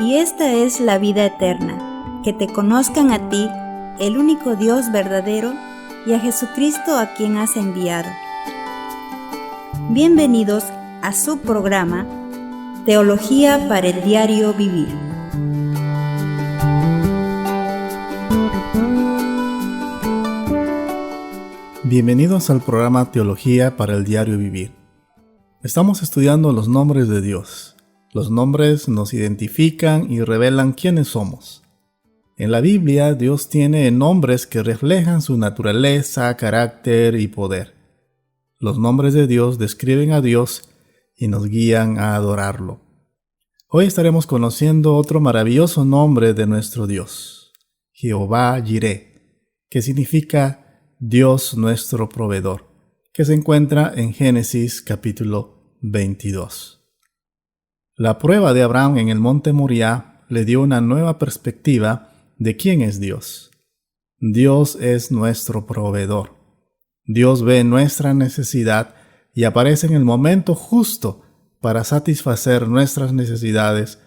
y esta es la vida eterna, que te conozcan a ti, el único Dios verdadero, y a Jesucristo a quien has enviado. Bienvenidos a su programa, Teología para el Diario Vivir. Bienvenidos al programa Teología para el Diario Vivir. Estamos estudiando los nombres de Dios. Los nombres nos identifican y revelan quiénes somos. En la Biblia, Dios tiene nombres que reflejan su naturaleza, carácter y poder. Los nombres de Dios describen a Dios y nos guían a adorarlo. Hoy estaremos conociendo otro maravilloso nombre de nuestro Dios, Jehová Jireh, que significa Dios nuestro proveedor, que se encuentra en Génesis capítulo 22. La prueba de Abraham en el monte Moriah le dio una nueva perspectiva de quién es Dios. Dios es nuestro proveedor. Dios ve nuestra necesidad y aparece en el momento justo para satisfacer nuestras necesidades,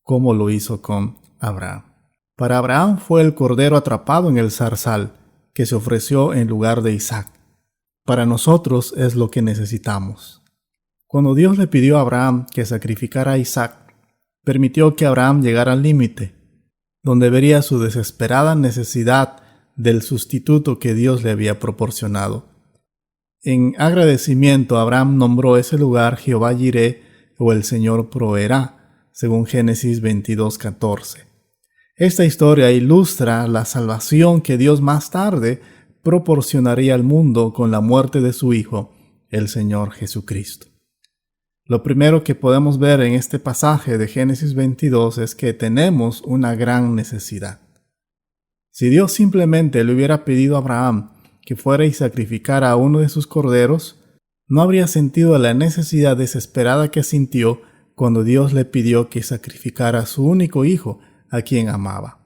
como lo hizo con Abraham. Para Abraham fue el cordero atrapado en el zarzal que se ofreció en lugar de Isaac. Para nosotros es lo que necesitamos. Cuando Dios le pidió a Abraham que sacrificara a Isaac, permitió que Abraham llegara al límite, donde vería su desesperada necesidad del sustituto que Dios le había proporcionado. En agradecimiento, Abraham nombró ese lugar Jehová Jireh, o el Señor proveerá, según Génesis 22:14. Esta historia ilustra la salvación que Dios más tarde proporcionaría al mundo con la muerte de su Hijo, el Señor Jesucristo. Lo primero que podemos ver en este pasaje de Génesis 22 es que tenemos una gran necesidad. Si Dios simplemente le hubiera pedido a Abraham que fuera y sacrificara a uno de sus corderos, no habría sentido la necesidad desesperada que sintió cuando Dios le pidió que sacrificara a su único hijo, a quien amaba.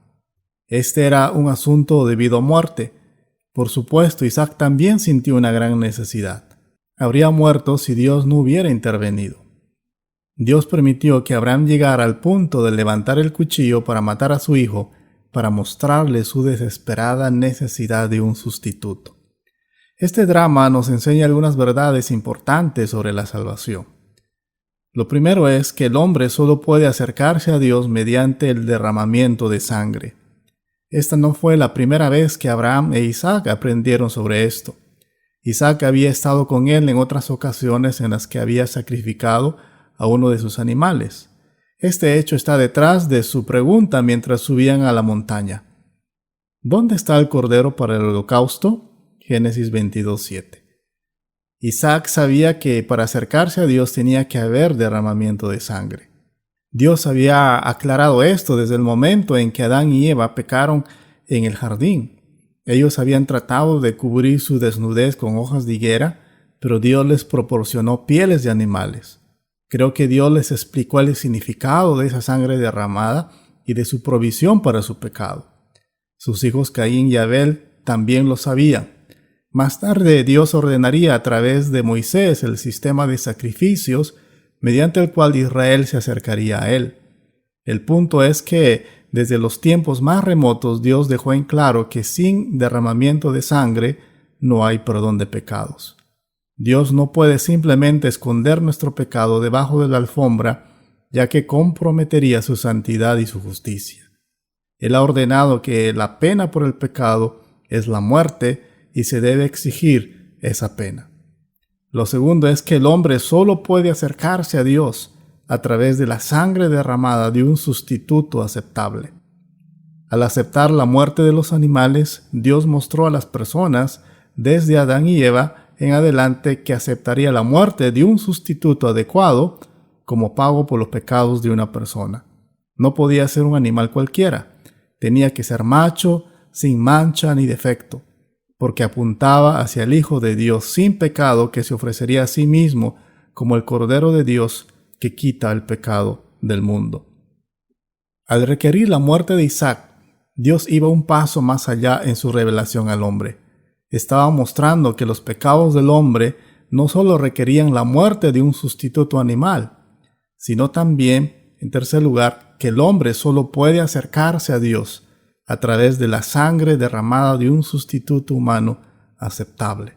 Este era un asunto de vida o muerte. Por supuesto, Isaac también sintió una gran necesidad. Habría muerto si Dios no hubiera intervenido. Dios permitió que Abraham llegara al punto de levantar el cuchillo para matar a su hijo, para mostrarle su desesperada necesidad de un sustituto. Este drama nos enseña algunas verdades importantes sobre la salvación. Lo primero es que el hombre solo puede acercarse a Dios mediante el derramamiento de sangre. Esta no fue la primera vez que Abraham e Isaac aprendieron sobre esto. Isaac había estado con él en otras ocasiones en las que había sacrificado a uno de sus animales. Este hecho está detrás de su pregunta mientras subían a la montaña. ¿Dónde está el cordero para el holocausto? Génesis 22:7. Isaac sabía que para acercarse a Dios tenía que haber derramamiento de sangre. Dios había aclarado esto desde el momento en que Adán y Eva pecaron en el jardín. Ellos habían tratado de cubrir su desnudez con hojas de higuera, pero Dios les proporcionó pieles de animales. Creo que Dios les explicó el significado de esa sangre derramada y de su provisión para su pecado. Sus hijos Caín y Abel también lo sabían. Más tarde Dios ordenaría a través de Moisés el sistema de sacrificios mediante el cual Israel se acercaría a él. El punto es que desde los tiempos más remotos Dios dejó en claro que sin derramamiento de sangre no hay perdón de pecados. Dios no puede simplemente esconder nuestro pecado debajo de la alfombra, ya que comprometería su santidad y su justicia. Él ha ordenado que la pena por el pecado es la muerte y se debe exigir esa pena. Lo segundo es que el hombre solo puede acercarse a Dios a través de la sangre derramada de un sustituto aceptable. Al aceptar la muerte de los animales, Dios mostró a las personas, desde Adán y Eva en adelante, que aceptaría la muerte de un sustituto adecuado como pago por los pecados de una persona. No podía ser un animal cualquiera. Tenía que ser macho, sin mancha ni defecto, porque apuntaba hacia el Hijo de Dios sin pecado que se ofrecería a sí mismo como el Cordero de Dios que quita el pecado del mundo. Al requerir la muerte de Isaac, Dios iba un paso más allá en su revelación al hombre. Estaba mostrando que los pecados del hombre no solo requerían la muerte de un sustituto animal, sino también en tercer lugar, que el hombre solo puede acercarse a Dios a través de la sangre derramada de un sustituto humano aceptable.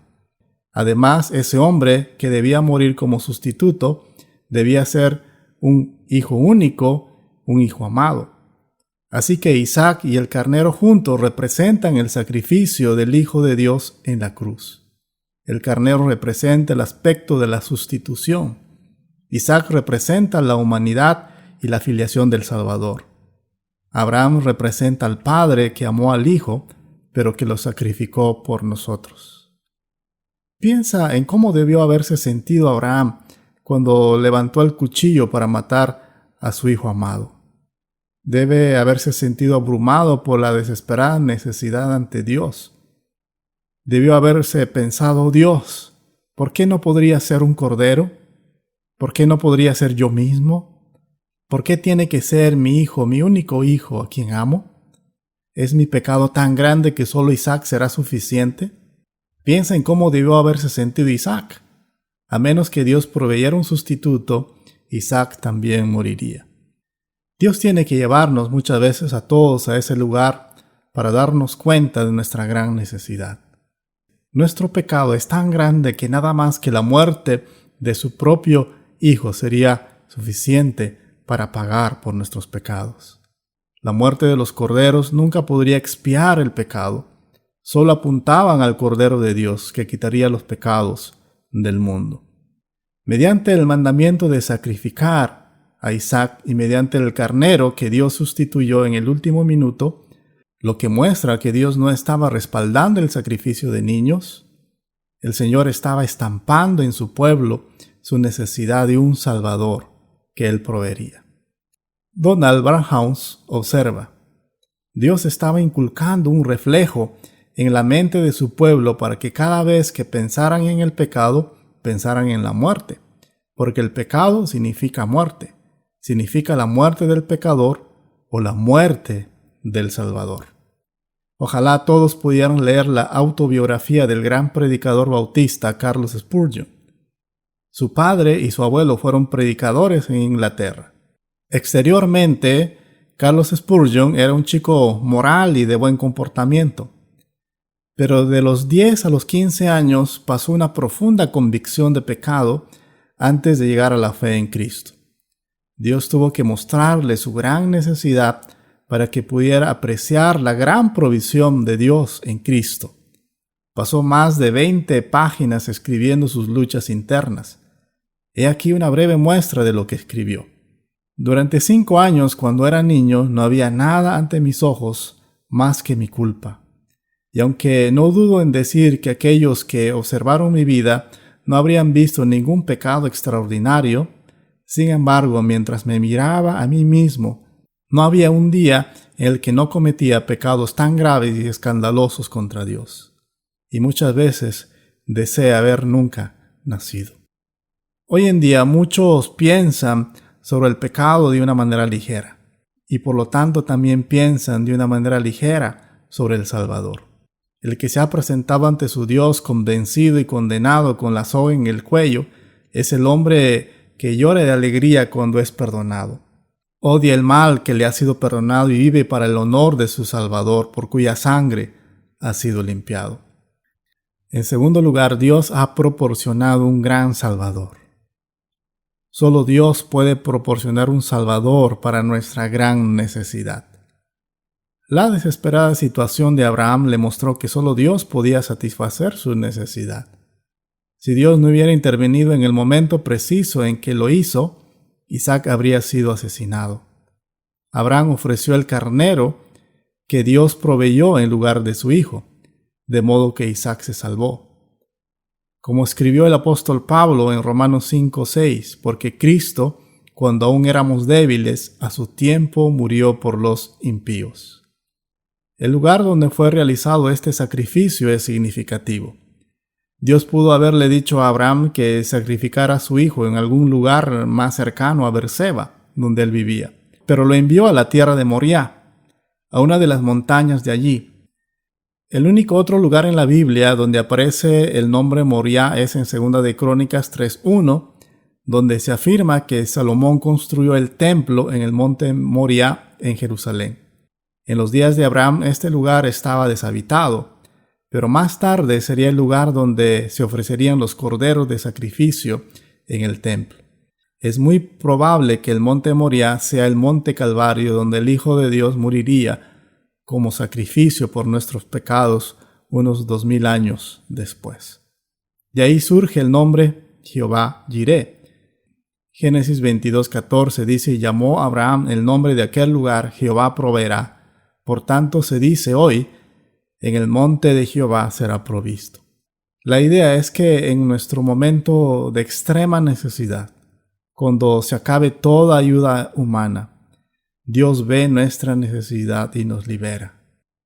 Además, ese hombre que debía morir como sustituto debía ser un hijo único, un hijo amado. Así que Isaac y el carnero juntos representan el sacrificio del Hijo de Dios en la cruz. El carnero representa el aspecto de la sustitución. Isaac representa la humanidad y la filiación del Salvador. Abraham representa al Padre que amó al Hijo, pero que lo sacrificó por nosotros. Piensa en cómo debió haberse sentido Abraham cuando levantó el cuchillo para matar a su hijo amado. Debe haberse sentido abrumado por la desesperada necesidad ante Dios. Debió haberse pensado: Dios, ¿por qué no podría ser un cordero? ¿Por qué no podría ser yo mismo? ¿Por qué tiene que ser mi hijo, mi único hijo, a quien amo? ¿Es mi pecado tan grande que solo Isaac será suficiente? Piensa en cómo debió haberse sentido Isaac. A menos que Dios proveyera un sustituto, Isaac también moriría. Dios tiene que llevarnos muchas veces a todos a ese lugar para darnos cuenta de nuestra gran necesidad. Nuestro pecado es tan grande que nada más que la muerte de su propio Hijo sería suficiente para pagar por nuestros pecados. La muerte de los corderos nunca podría expiar el pecado. Solo apuntaban al Cordero de Dios que quitaría los pecados del mundo. Mediante el mandamiento de sacrificar a Isaac y mediante el carnero que Dios sustituyó en el último minuto, lo que muestra que Dios no estaba respaldando el sacrificio de niños, el Señor estaba estampando en su pueblo su necesidad de un Salvador que Él proveería. Donald Barnhouse observa: Dios estaba inculcando un reflejo en la mente de su pueblo para que cada vez que pensaran en el pecado, pensaran en la muerte, porque el pecado significa muerte. Significa la muerte del pecador o la muerte del Salvador. Ojalá todos pudieran leer la autobiografía del gran predicador bautista Carlos Spurgeon. Su padre y su abuelo fueron predicadores en Inglaterra. Exteriormente, Carlos Spurgeon era un chico moral y de buen comportamiento. Pero de los 10 a los 15 años pasó una profunda convicción de pecado antes de llegar a la fe en Cristo. Dios tuvo que mostrarle su gran necesidad para que pudiera apreciar la gran provisión de Dios en Cristo. Pasó más de 20 páginas escribiendo sus luchas internas. He aquí una breve muestra de lo que escribió. Durante 5 años, cuando era niño, no había nada ante mis ojos más que mi culpa. Y aunque no dudo en decir que aquellos que observaron mi vida no habrían visto ningún pecado extraordinario, sin embargo, mientras me miraba a mí mismo, no había un día en el que no cometía pecados tan graves y escandalosos contra Dios. Y muchas veces deseé haber nunca nacido. Hoy en día muchos piensan sobre el pecado de una manera ligera, y por lo tanto también piensan de una manera ligera sobre el Salvador. El que se ha presentado ante su Dios convencido y condenado con la soga en el cuello es el hombre que llora de alegría cuando es perdonado. Odia el mal que le ha sido perdonado y vive para el honor de su Salvador, por cuya sangre ha sido limpiado. En segundo lugar, Dios ha proporcionado un gran Salvador. Solo Dios puede proporcionar un Salvador para nuestra gran necesidad. La desesperada situación de Abraham le mostró que solo Dios podía satisfacer su necesidad. Si Dios no hubiera intervenido en el momento preciso en que lo hizo, Isaac habría sido asesinado. Abraham ofreció el carnero que Dios proveyó en lugar de su hijo, de modo que Isaac se salvó. Como escribió el apóstol Pablo en Romanos 5:6, porque Cristo, cuando aún éramos débiles, a su tiempo murió por los impíos. El lugar donde fue realizado este sacrificio es significativo. Dios pudo haberle dicho a Abraham que sacrificara a su hijo en algún lugar más cercano a Berseba, donde él vivía, pero lo envió a la tierra de Moriah, a una de las montañas de allí. El único otro lugar en la Biblia donde aparece el nombre Moriah es en 2 de Crónicas 3:1, donde se afirma que Salomón construyó el templo en el monte Moriah en Jerusalén. En los días de Abraham este lugar estaba deshabitado, pero más tarde sería el lugar donde se ofrecerían los corderos de sacrificio en el templo. Es muy probable que el monte Moriah sea el monte Calvario donde el Hijo de Dios moriría como sacrificio por nuestros pecados unos 2000 años después. De ahí surge el nombre Jehová Jireh. Génesis 22:14 dice: y llamó a Abraham el nombre de aquel lugar Jehová proveerá. Por tanto se dice hoy: en el monte de Jehová será provisto. La idea es que en nuestro momento de extrema necesidad, cuando se acabe toda ayuda humana, Dios ve nuestra necesidad y nos libera.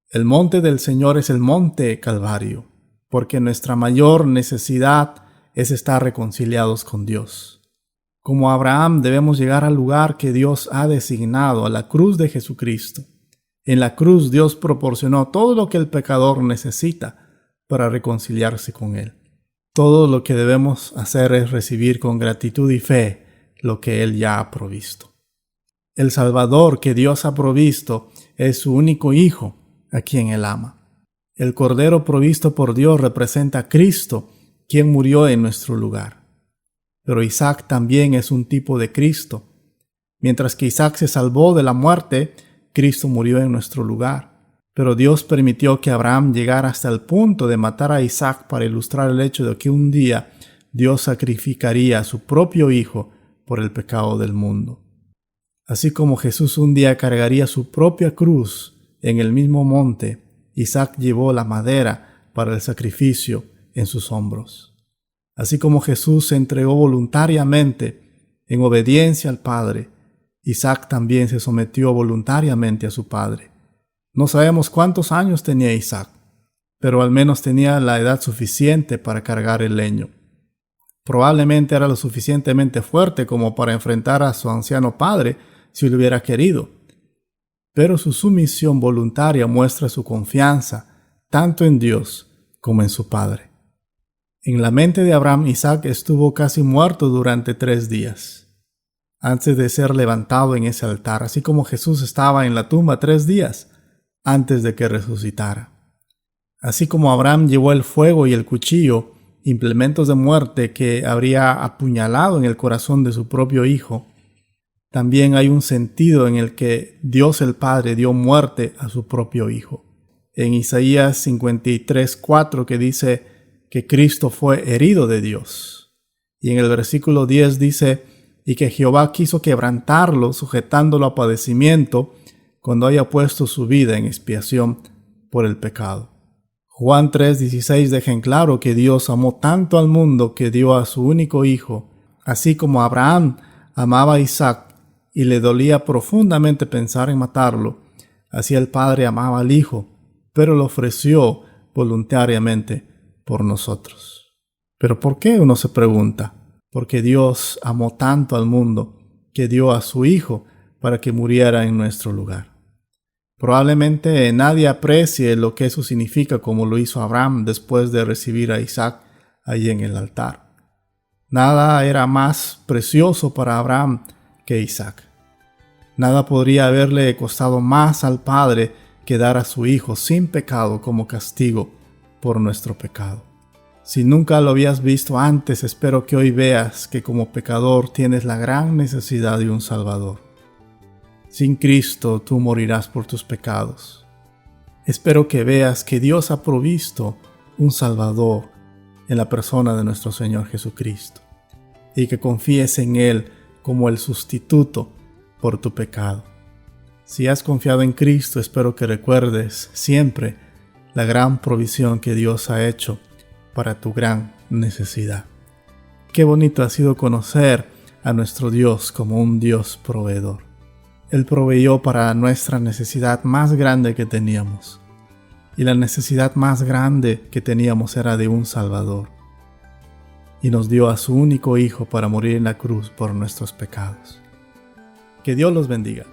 El monte del Señor es el monte Calvario, porque nuestra mayor necesidad es estar reconciliados con Dios. Como Abraham debemos llegar al lugar que Dios ha designado, a la cruz de Jesucristo. En la cruz Dios proporcionó todo lo que el pecador necesita para reconciliarse con Él. Todo lo que debemos hacer es recibir con gratitud y fe lo que Él ya ha provisto. El Salvador que Dios ha provisto es su único Hijo, a quien Él ama. El Cordero provisto por Dios representa a Cristo, quien murió en nuestro lugar. Pero Isaac también es un tipo de Cristo. Mientras que Isaac se salvó de la muerte, Cristo murió en nuestro lugar. Pero Dios permitió que Abraham llegara hasta el punto de matar a Isaac para ilustrar el hecho de que un día Dios sacrificaría a su propio Hijo por el pecado del mundo. Así como Jesús un día cargaría su propia cruz en el mismo monte, Isaac llevó la madera para el sacrificio en sus hombros. Así como Jesús se entregó voluntariamente en obediencia al Padre, Isaac también se sometió voluntariamente a su padre. No sabemos cuántos años tenía Isaac, pero al menos tenía la edad suficiente para cargar el leño. Probablemente era lo suficientemente fuerte como para enfrentar a su anciano padre si lo hubiera querido. Pero su sumisión voluntaria muestra su confianza tanto en Dios como en su padre. En la mente de Abraham, Isaac estuvo casi muerto durante 3 días, antes de ser levantado en ese altar, así como Jesús estaba en la tumba 3 días antes de que resucitara. Así como Abraham llevó el fuego y el cuchillo, implementos de muerte que habría apuñalado en el corazón de su propio hijo, también hay un sentido en el que Dios el Padre dio muerte a su propio Hijo. En Isaías 53:4 que dice que Cristo fue herido de Dios. Y en el versículo 10 dice: y que Jehová quiso quebrantarlo, sujetándolo a padecimiento, cuando haya puesto su vida en expiación por el pecado. Juan 3:16 deja en claro que Dios amó tanto al mundo que dio a su único Hijo, así como Abraham amaba a Isaac y le dolía profundamente pensar en matarlo. Así el Padre amaba al Hijo, pero lo ofreció voluntariamente por nosotros. ¿Pero por qué? Uno se pregunta. Porque Dios amó tanto al mundo que dio a su Hijo para que muriera en nuestro lugar. Probablemente nadie aprecie lo que eso significa como lo hizo Abraham después de recibir a Isaac allí en el altar. Nada era más precioso para Abraham que Isaac. Nada podría haberle costado más al Padre que dar a su Hijo sin pecado como castigo por nuestro pecado. Si nunca lo habías visto antes, espero que hoy veas que como pecador tienes la gran necesidad de un Salvador. Sin Cristo tú morirás por tus pecados. Espero que veas que Dios ha provisto un Salvador en la persona de nuestro Señor Jesucristo y que confíes en Él como el sustituto por tu pecado. Si has confiado en Cristo, espero que recuerdes siempre la gran provisión que Dios ha hecho para tu gran necesidad. Qué bonito ha sido conocer a nuestro Dios como un Dios proveedor. Él proveyó para nuestra necesidad más grande que teníamos. Y la necesidad más grande que teníamos era de un Salvador. Y nos dio a su único Hijo para morir en la cruz por nuestros pecados. Que Dios los bendiga.